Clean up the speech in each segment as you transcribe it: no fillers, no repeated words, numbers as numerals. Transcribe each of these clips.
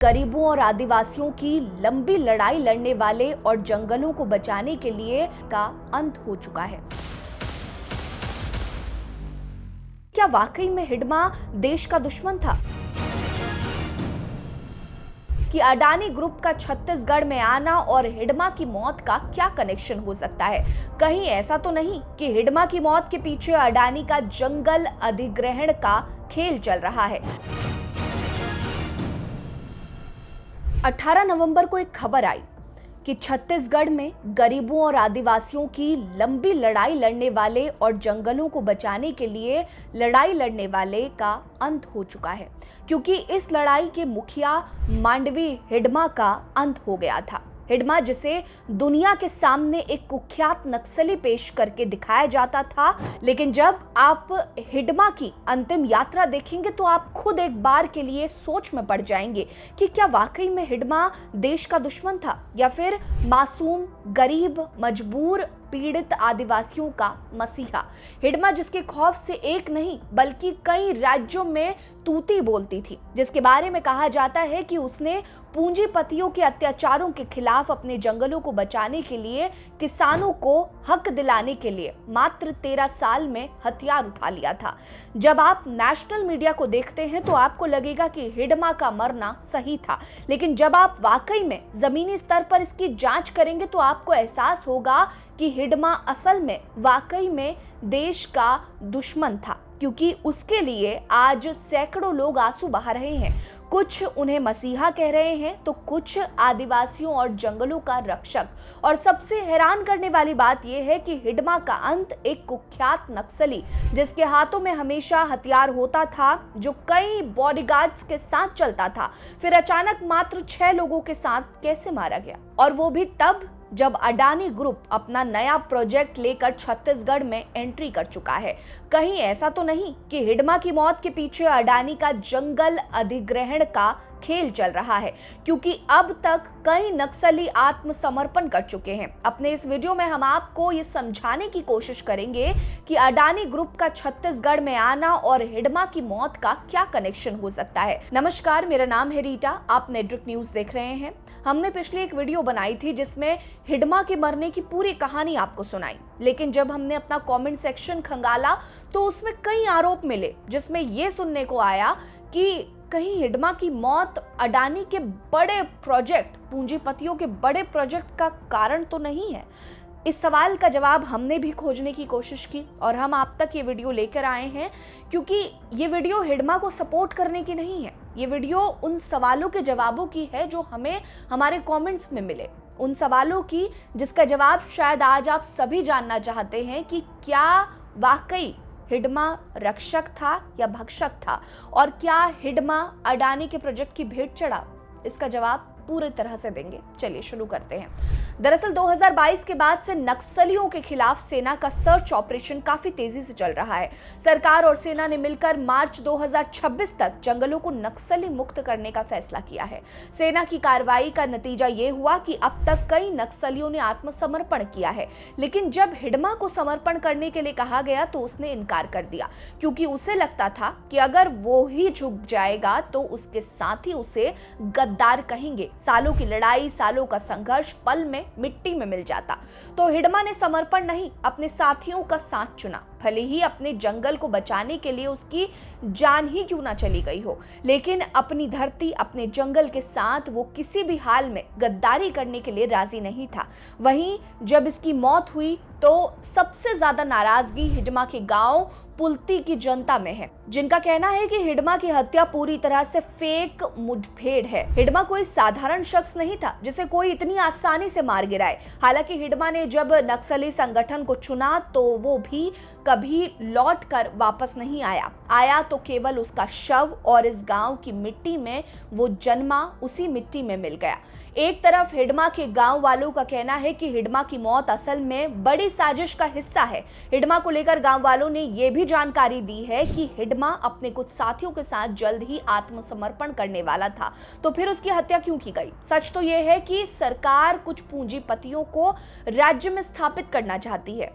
गरीबों और आदिवासियों की लंबी लड़ाई लड़ने वाले और जंगलों को बचाने के लिए का अंत हो चुका है। क्या वाकई में हिडमा देश का दुश्मन था? कि अडानी ग्रुप का छत्तीसगढ़ में आना और हिडमा की मौत का क्या कनेक्शन हो सकता है? कहीं ऐसा तो नहीं कि हिडमा की मौत के पीछे अडानी का जंगल अधिग्रहण का खेल चल रहा है? 18 नवंबर को एक खबर आई कि छत्तीसगढ़ में गरीबों और आदिवासियों की लंबी लड़ाई लड़ने वाले और जंगलों को बचाने के लिए लड़ाई लड़ने वाले का अंत हो चुका है, क्योंकि इस लड़ाई के मुखिया मांडवी हिडमा का अंत हो गया था। हिडमा जिसे दुनिया के सामने एक कुख्यात नक्सली पेश करके दिखाया जाता था, लेकिन जब आप हिडमा की अंतिम यात्रा देखेंगे तो आप खुद एक बार के लिए सोच में पड़ जाएंगे कि क्या वाकई में हिडमा देश का दुश्मन था या फिर मासूम, गरीब, मजबूर, पीड़ित आदिवासियों का मसीहा। हिडमा जिसके खौफ से एक नहीं बल्कि कई राज्यों में तूती बोलती थी, जिसके बारे में कहा जाता है कि उसने पूंजीपतियों के अत्याचारों के खिलाफ अपने जंगलों को बचाने के लिए, किसानों को हक दिलाने के लिए मात्र 13 साल में हथियार उठा लिया था। जब आप नेशनल मीडिया को देखते हैं तो आपको लगेगा कि हिडमा का मरना सही था, लेकिन जब आप वाकई में जमीनी स्तर पर इसकी जांच करेंगे तो आपको एहसास होगा कि हिडमा असल में वाकई में देश का दुश्मन था, क्योंकि उसके लिए आज सैकड़ों लोग आंसू बहा रहे हैं। कुछ उन्हें मसीहा कह रहे हैं तो कुछ आदिवासियों और जंगलों का रक्षक। और सबसे हैरान करने वाली बात यह है कि हिडमा का अंत एक कुख्यात नक्सली, जिसके हाथों में हमेशा हथियार होता था, जो कई बॉडीगार्ड्स के साथ चलता था, फिर अचानक मात्र 6 लोगों के साथ कैसे मारा गया, और वो भी तब जब अडानी ग्रुप अपना नया प्रोजेक्ट लेकर छत्तीसगढ़ में एंट्री कर चुका है। कहीं ऐसा तो नहीं कि हिडमा की मौत के पीछे अडानी का जंगल अधिग्रहण का खेल चल रहा है, क्योंकि अब तक कई नक्सली आत्मसमर्पण कर चुके हैं। अपने इस वीडियो में हम आपको ये समझाने की कोशिश करेंगे कि अडानी ग्रुप का छत्तीसगढ़ में आना और हिडमा की मौत का क्या कनेक्शन हो सकता है। नमस्कार, मेरा नाम है रीटा, आप नेटवर्क न्यूज देख रहे हैं। हमने पिछली एक वीडियो बनाई थी जिसमें हिडमा के मरने की पूरी कहानी आपको सुनाई, लेकिन जब हमने अपना कमेंट सेक्शन खंगाला तो उसमें कई आरोप मिले, जिसमें यह सुनने को आया कि कहीं हिडमा की मौत अडानी के बड़े प्रोजेक्ट, पूंजीपतियों के बड़े प्रोजेक्ट का कारण तो नहीं है। इस सवाल का जवाब हमने भी खोजने की कोशिश की और हम आप तक ये वीडियो लेकर आए हैं, क्योंकि ये वीडियो हिडमा को सपोर्ट करने की नहीं है। ये वीडियो उन सवालों के जवाबों की है जो हमें हमारे कमेंट्स में मिले, उन सवालों की जिसका जवाब शायद आज आप सभी जानना चाहते हैं कि क्या वाकई हिडमा रक्षक था या भक्षक था, और क्या हिडमा अडानी के प्रोजेक्ट की भेंट चढ़ा। इसका जवाब पूरी तरह से देंगे। चलिए शुरू करते हैं। दरअसल 2022 के बाद से नक्सलियों के खिलाफ सेना का सर्च ऑपरेशन काफी तेजी से चल रहा है। सरकार और सेना ने मिलकर मार्च 2026 तक जंगलों को नक्सली मुक्त करने का फैसला किया है। सेना की कार्रवाई का नतीजा ये हुआ कि अब तक कई नक्सलियों ने आत्मसमर्पण किया है, लेकिन जब हिडमा को समर्पण करने के लिए कहा गया तो उसने इनकार कर दिया, क्योंकि उसे लगता था कि अगर वो ही झुक जाएगा तो उसके साथी उसे गद्दार कहेंगे। सालों की लड़ाई, सालों का संघर्ष पल में मिट्टी में मिल जाता। तो हिडमा ने समर्पण नहीं, अपने साथियों का साथ चुना, भले ही अपने जंगल को बचाने के लिए उसकी जान ही क्यों ना चली गई हो, लेकिन अपनी धरती, अपने जंगल के साथ वो किसी भी हाल में गद्दारी करने के लिए राजी नहीं था। वहीं जब इसकी मौत हुई तो सबसे ज्यादा नाराजगी हिडमा के गांव पुलती की जनता में है, जिनका कहना है कि हिडमा की हत्या पूरी तरह से फेक मुठभेड़ है। हिडमा कोई साधारण शख्स नहीं था जिसे कोई इतनी आसानी से मार गिराए। हालांकि हिडमा ने जब नक्सली संगठन को चुना तो वो भी कभी लौट कर वापस नहीं आया तो केवल उसका शव, और इस गांव की मिट्टी में वो जन्मा, उसी मिट्टी में मिल गया। एक तरफ हिडमा के गांव वालों का कहना है कि हिडमा की मौत असल में बड़ी साजिश का हिस्सा है। हिडमा को लेकर गांव वालों ने यह भी जानकारी दी है कि हिडमा अपने कुछ साथियों के साथ जल्द ही आत्मसमर्पण करने वाला था, तो फिर उसकी हत्या क्यों की गई। सच तो यह है कि सरकार कुछ पूंजीपतियों को राज्य में स्थापित करना चाहती है।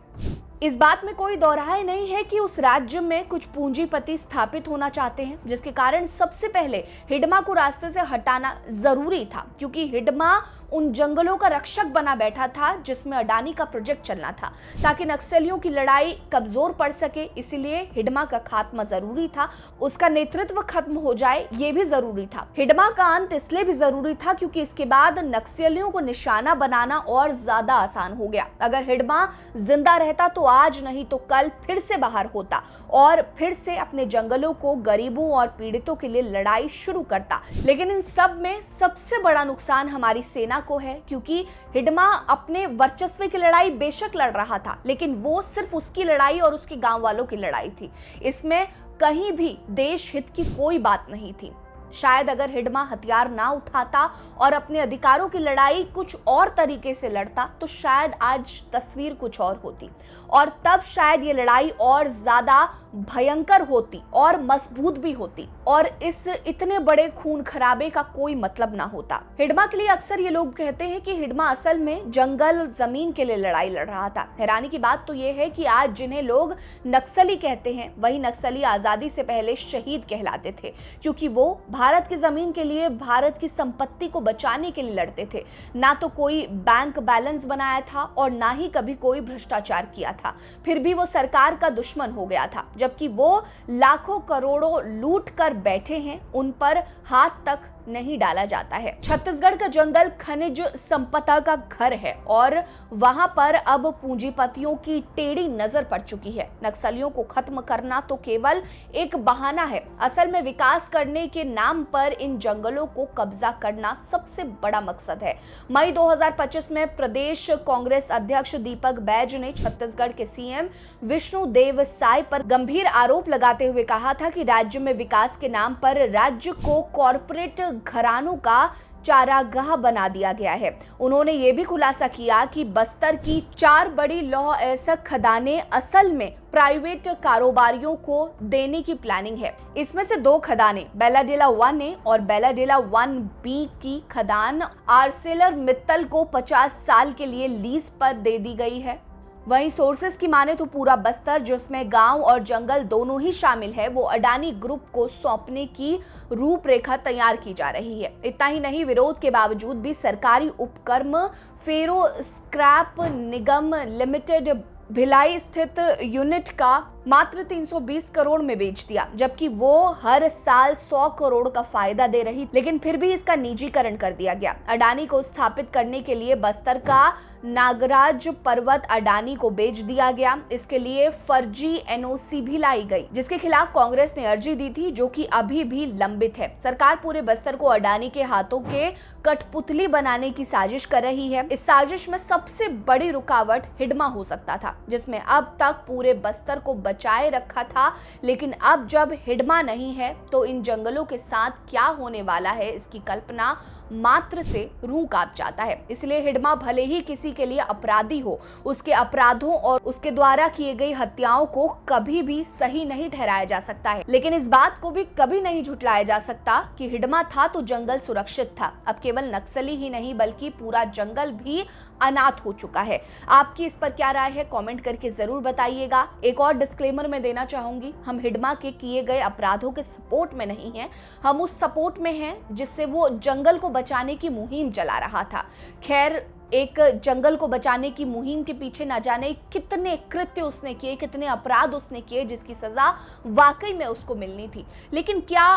इस बात में कोई दोहराए नहीं है कि उस राज्य में कुछ पूंजीपति स्थापित होना चाहते हैं, जिसके कारण सबसे पहले हिडमा को रास्ते से हटाना जरूरी था, क्योंकि हिडमा उन जंगलों का रक्षक बना बैठा था जिसमें अडानी का प्रोजेक्ट चलना था, ताकि नक्सलियों की लड़ाई कमजोर पड़ सके। इसीलिए हिडमा का खात्मा जरूरी था, उसका नेतृत्व खत्म हो जाए ये भी जरूरी था। हिडमा का अंत इसलिए भी जरूरी था क्योंकि इसके बाद नक्सलियों को निशाना बनाना और ज्यादा आसान हो गया। अगर हिडमा जिंदा रहता तो आज नहीं तो कल फिर से बाहर होता और फिर से अपने जंगलों को गरीबों और पीड़ितों के लिए लड़ाई शुरू करता। लेकिन इन सब में सबसे बड़ा नुकसान हमारी सेना को है, क्योंकि हिडमा अपने वर्चस्व की लड़ाई बेशक लड़ रहा था, लेकिन वो सिर्फ उसकी लड़ाई और उसके गांव वालों की लड़ाई थी। इसमें कहीं भी देश हित की कोई बात नहीं थी। शायद अगर हिडमा हथियार ना उठाता और अपने अधिकारों की लड़ाई कुछ और तरीके से लड़ता तो शायद आज तस्वीर कुछ और होती, और तब शायद ये लड़ाई और ज्यादा भयंकर होती और मजबूत भी होती, और इस इतने बड़े खून खराबे का कोई मतलब ना होता। हिडमा के लिए अक्सर ये लोग कहते हैं कि हिडमा असल में जंगल जमीन के लिए लड़ाई लड़ रहा था। हैरानी की बात तो ये है कि आज जिन्हें लोग नक्सली कहते हैं, वही नक्सली आजादी से पहले शहीद कहलाते थे, क्योंकि वो भारत की जमीन के लिए, भारत की संपत्ति को बचाने के लिए लड़ते थे। ना तो कोई बैंक बैलेंस बनाया था और ना ही कभी कोई भ्रष्टाचार किया था, फिर भी वो सरकार का दुश्मन हो गया था। जबकि वो लाखों करोड़ों लूट कर बैठे हैं, उन पर हाथ तक नहीं डाला जाता है। छत्तीसगढ़ का जंगल खनिज संपदा का घर है और वहां पर अब पूंजीपतियों की टेढ़ी नजर पड़ चुकी है। नक्सलियों को खत्म करना तो केवल एक बहाना है, असल में विकास करने के नाम पर इन जंगलों को कब्जा करना सबसे बड़ा मकसद है। मई 2025 में प्रदेश कांग्रेस अध्यक्ष दीपक बैज ने छत्तीसगढ़ के सीएम विष्णुदेव साय पर गंभीर आरोप लगाते हुए कहा था कि राज्य में विकास के नाम पर राज्य को कॉरपोरेट घरानों का चारागाह बना दिया गया है। उन्होंने ये भी खुलासा किया कि बस्तर की 4 बड़ी लौह अयस्क खदानें असल में प्राइवेट कारोबारियों को देने की प्लानिंग है। इसमें से 2 खदानें बेलाडेला 1A और बेलाडेला 1B की खदान आर्सेलर मित्तल को 50 साल के लिए लीज पर दे दी गई है। वहीं सोर्सेस की माने तो पूरा बस्तर, जिसमें गांव और जंगल दोनों ही शामिल है, वो अडानी ग्रुप को सौंपने की रूपरेखा तैयार की जा रही है। इतना ही नहीं, विरोध के बावजूद भी सरकारी उपक्रम फेरो स्क्रैप निगम लिमिटेड भिलाई स्थित यूनिट का मात्र 320 करोड़ में बेच दिया, जबकि वो हर साल 100 करोड़ का फायदा दे रही, लेकिन फिर भी इसका निजीकरण कर दिया गया। अडानी को स्थापित करने के लिए बस्तर का नागराज पर्वत अडानी को बेच दिया गया। इसके लिए फर्जी एनओसी भी लाई गई, जिसके खिलाफ कांग्रेस ने अर्जी दी थी, जो कि अभी भी लंबित है। सरकार पूरे बस्तर को अडानी के हाथों के कठपुतली बनाने की साजिश कर रही है। इस साजिश में सबसे बड़ी रुकावट हिडमा हो सकता था, जिसमें अब तक पूरे बस्तर को बचाए रखा था। लेकिन अब जब हिडमा नहीं है तो इन जंगलों के साथ क्या होने वाला है, इसकी कल्पना मात्र से रूह कांप जाता है। इसलिए हिडमा भले ही किसी के लिए अपराधी हो, उसके अपराधों और उसके द्वारा किए गई हत्याओं को कभी भी सही नहीं ठहराया जा सकता है, लेकिन इस बात को भी कभी नहीं झुठलाया जा सकता कि हिडमा था तो जंगल सुरक्षित था। अब केवल नक्सली ही नहीं बल्कि पूरा जंगल भी अनाथ हो चुका है। आपकी इस पर क्या राय है, कमेंट करके जरूर बताइएगा। एक और डिस्क्लेमर मैं देना चाहूंगी, हम हिडमा के किए गए अपराधों के सपोर्ट में नहीं हैं, हम उस सपोर्ट में हैं जिससे वो जंगल को बचाने की मुहिम चला रहा था। खैर, एक जंगल को बचाने की मुहिम के पीछे न जाने कितने कृत्य उसने किए, कितने अपराध उसने किए, जिसकी सजा वाकई में उसको मिलनी थी। लेकिन क्या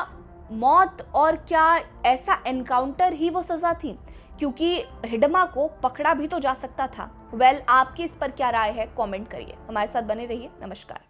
मौत और क्या ऐसा एनकाउंटर ही वो सजा थी? क्योंकि हिडमा को पकड़ा भी तो जा सकता था। आपकी इस पर क्या राय है, कमेंट करिए। हमारे साथ बने रहिए। नमस्कार।